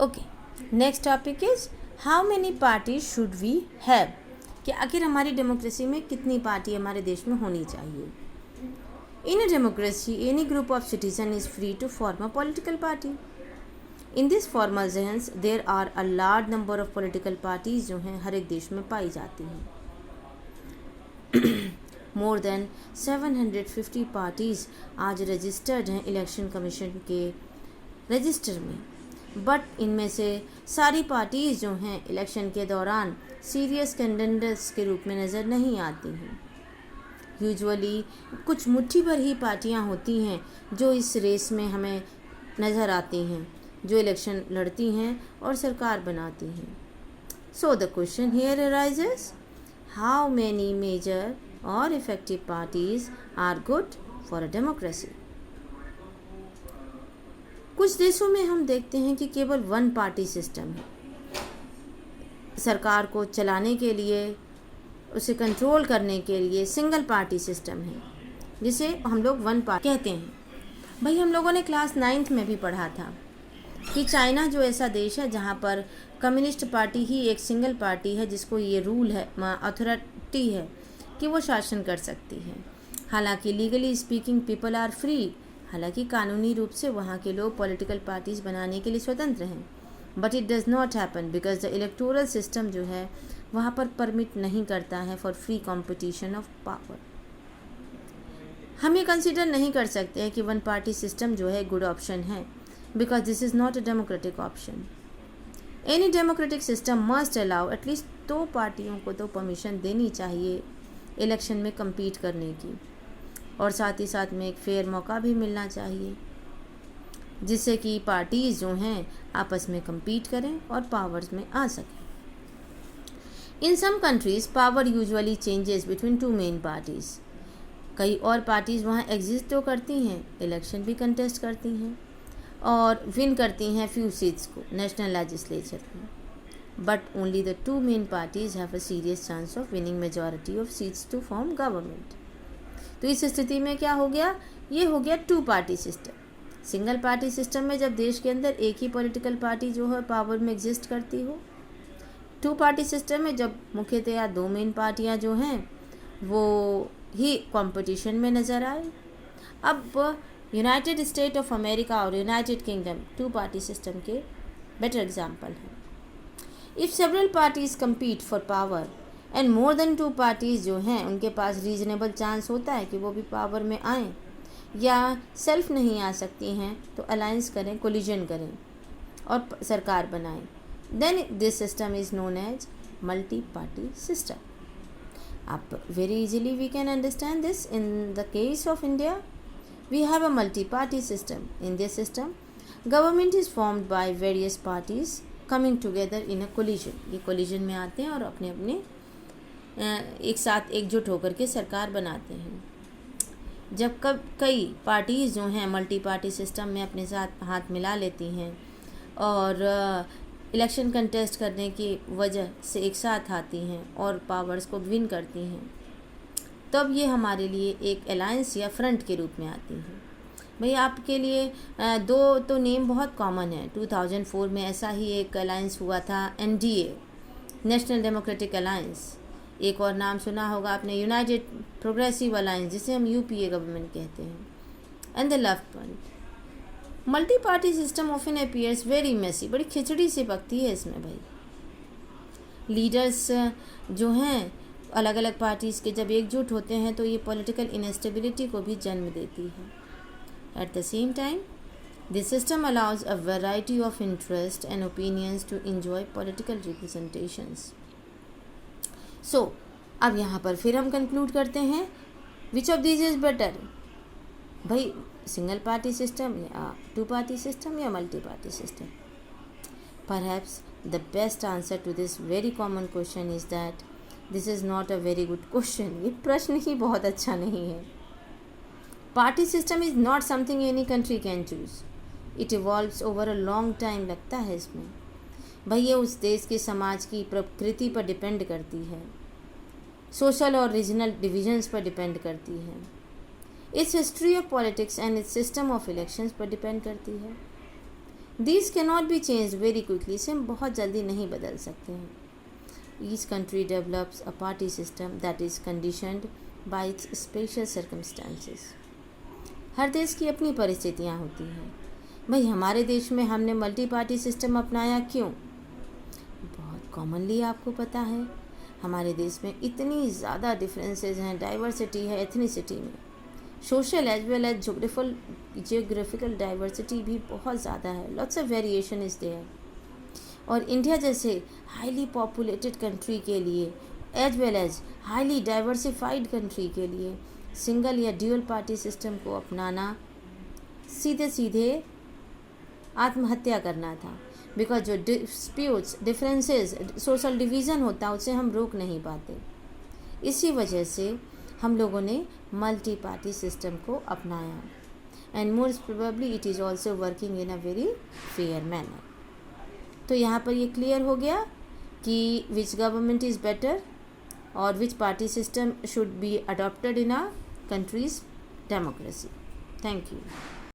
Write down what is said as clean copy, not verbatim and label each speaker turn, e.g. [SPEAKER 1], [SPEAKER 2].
[SPEAKER 1] Okay, next topic is how many parties should we have, कि आखिर हमारी democracy में कितनी पार्टी हमारे देश में होनी चाहिए। In a democracy any group of citizen is free to form a political party. In this formal sense there are a large number of political parties जो हैं हर एक देश में पाई जाती हैं। मोर देन 750 पार्टीज आज रजिस्टर्ड हैं इलेक्शन कमीशन के रजिस्टर में, बट इनमें से सारी पार्टीज जो हैं इलेक्शन के दौरान सीरियस कैंडिडेट्स के रूप में नज़र नहीं आती हैं। यूजुअली कुछ मुट्ठी भर ही पार्टियां होती हैं जो इस रेस में हमें नज़र आती हैं, जो इलेक्शन लड़ती हैं और सरकार बनाती हैं। So the question here arises, how many major or effective parties are good for a democracy. कुछ देशों में हम देखते हैं कि केवल वन पार्टी सिस्टम है। सरकार को चलाने के लिए, उसे कंट्रोल करने के लिए सिंगल पार्टी सिस्टम है, जिसे हम लोग वन पार्टी कहते हैं। भाई हम लोगों ने क्लास 9th में भी पढ़ा था कि चाइना जो ऐसा देश है जहाँ पर कम्युनिस्ट पार्टी ही एक सिंगल पार्टी है, जिसको ये रूल है, अथॉरिटी है कि वो शासन कर सकती है। हालांकि legally speaking people are free, हालांकि कानूनी रूप से वहाँ के लोग पॉलिटिकल पार्टीज बनाने के लिए स्वतंत्र हैं, but it does not happen because the electoral system जो है वहाँ पर परमिट नहीं करता है for free competition of power. हम ये कंसिडर नहीं कर सकते हैं कि वन पार्टी सिस्टम जो है गुड ऑप्शन है, because this is not a democratic option. Any democratic system must allow at least 2 पार्टियों को तो परमिशन देनी चाहिए इलेक्शन में compete करने की, और साथ ही साथ में एक फेयर मौका भी मिलना चाहिए जिससे कि पार्टीज जो हैं आपस में compete करें और पावर्स में आ सकें। In some countries power usually changes between 2 main parties. कई और पार्टीज वहाँ एग्जिस्ट तो करती हैं, इलेक्शन भी कंटेस्ट करती हैं और विन करती हैं फ्यू सीट्स को नेशनल लेजिस्लेचर में, but only the 2 main parties have a serious chance of winning majority of seats to form government. तो इस स्थिति में क्या हो गया, ये हो गया 2 party system. Single party system में जब देश के अंदर एक ही पॉलिटिकल पार्टी जो है पावर में एग्जिस्ट करती हो, 2 पार्टी सिस्टम में जब मुख्यतया 2 मेन पार्टियां जो हैं वो ही कंपटीशन में नज़र आए। अब यूनाइटेड स्टेट ऑफ अमेरिका और यूनाइटेड किंगडम 2 पार्टी सिस्टम के बेटर एग्जाम्पल हैं। If several parties compete for power and more than 2 parties जो हैं उनके पास रीजनेबल चांस होता है कि वो भी पावर में आएँ, या सेल्फ नहीं आ सकती हैं तो अलायंस करें, कोलिजन करें और सरकार बनाएं, then this system is known as multi party system. अब very easily we can understand this. In the case of India, we have a multi-party system. In this system, government is formed by various parties coming together in a coalition. ये coalition में आते हैं और अपने अपने एक साथ एकजुट होकर के सरकार बनाते हैं। जब कई पार्टीज़ जो हैं मल्टी पार्टी सिस्टम में अपने साथ हाथ मिला लेती हैं और इलेक्शन कंटेस्ट करने की वजह से एक साथ आती हैं और पावर्स को विन करती हैं, तब ये हमारे लिए एक अलायंस या फ्रंट के रूप में आती हैं। भाई आपके लिए 2 तो नेम बहुत कॉमन है। 2004 में ऐसा ही एक अलायंस हुआ था, NDA, नेशनल डेमोक्रेटिक अलायंस। एक और नाम सुना होगा आपने, यूनाइटेड प्रोग्रेसिव अलायंस, जिसे हम UPA गवर्नमेंट कहते हैं, and the left front. Multi party system often appears very messy, बड़ी खिचड़ी सी पकती है इसमें। भाई लीडर्स जो हैं अलग अलग पार्टीज़ के जब एकजुट होते हैं तो ये पॉलिटिकल इनस्टेबिलिटी को भी जन्म देती है। At the same time this system allows a variety of interest and opinions to enjoy political representations. So अब यहाँ पर फिर हम कंक्लूड करते हैं, which of this is better. भाई सिंगल पार्टी सिस्टम या 2 पार्टी सिस्टम या multi party system. Perhaps the best answer to this very common question is that this is not a very good question. ये प्रश्न ही बहुत अच्छा नहीं है। Party system is not something any country can choose, it evolves over a long time लगता है इसमें। भाई ये उस देश के समाज की प्रकृति पर डिपेंड करती है, सोशल और रीजनल डिविजन्स पर डिपेंड करती है, its history of politics and its system of elections पर डिपेंड करती है। These can not be change very quickly, इसे हम बहुत जल्दी नहीं बदल सकते हैं. Each country develops a party system that is conditioned by its special circumstances. हर देश की अपनी परिस्थितियाँ होती हैं. भाई हमारे देश में हमने मल्टी पार्टी सिस्टम अपनाया क्यों? बहुत कॉमनली आपको पता है, हमारे देश में इतनी ज़्यादा डिफरेंसेस हैं, डाइवर्सिटी है एथनिसिटी में, social as well as geographical diversity भी बहुत ज़्यादा है. Lots of variation is there. और इंडिया जैसे हाईली पॉपुलेटेड कंट्री के लिए as well as highly diversified country के लिए सिंगल या ड्यूअल पार्टी सिस्टम को अपनाना सीधे सीधे आत्महत्या करना था. बिकॉज जो डिस्प्यूट्स, डिफरेंसेस, सोशल डिवीज़न होता है उसे हम रोक नहीं पाते. इसी वजह से हम लोगों ने मल्टी पार्टी सिस्टम को अपनाया. And most probably it is also working in a very fair manner. तो यहाँ पर ये क्लियर हो गया कि विच गवर्नमेंट इज़ बेटर और विच party system should be adopted in a countries democracy. Thank you.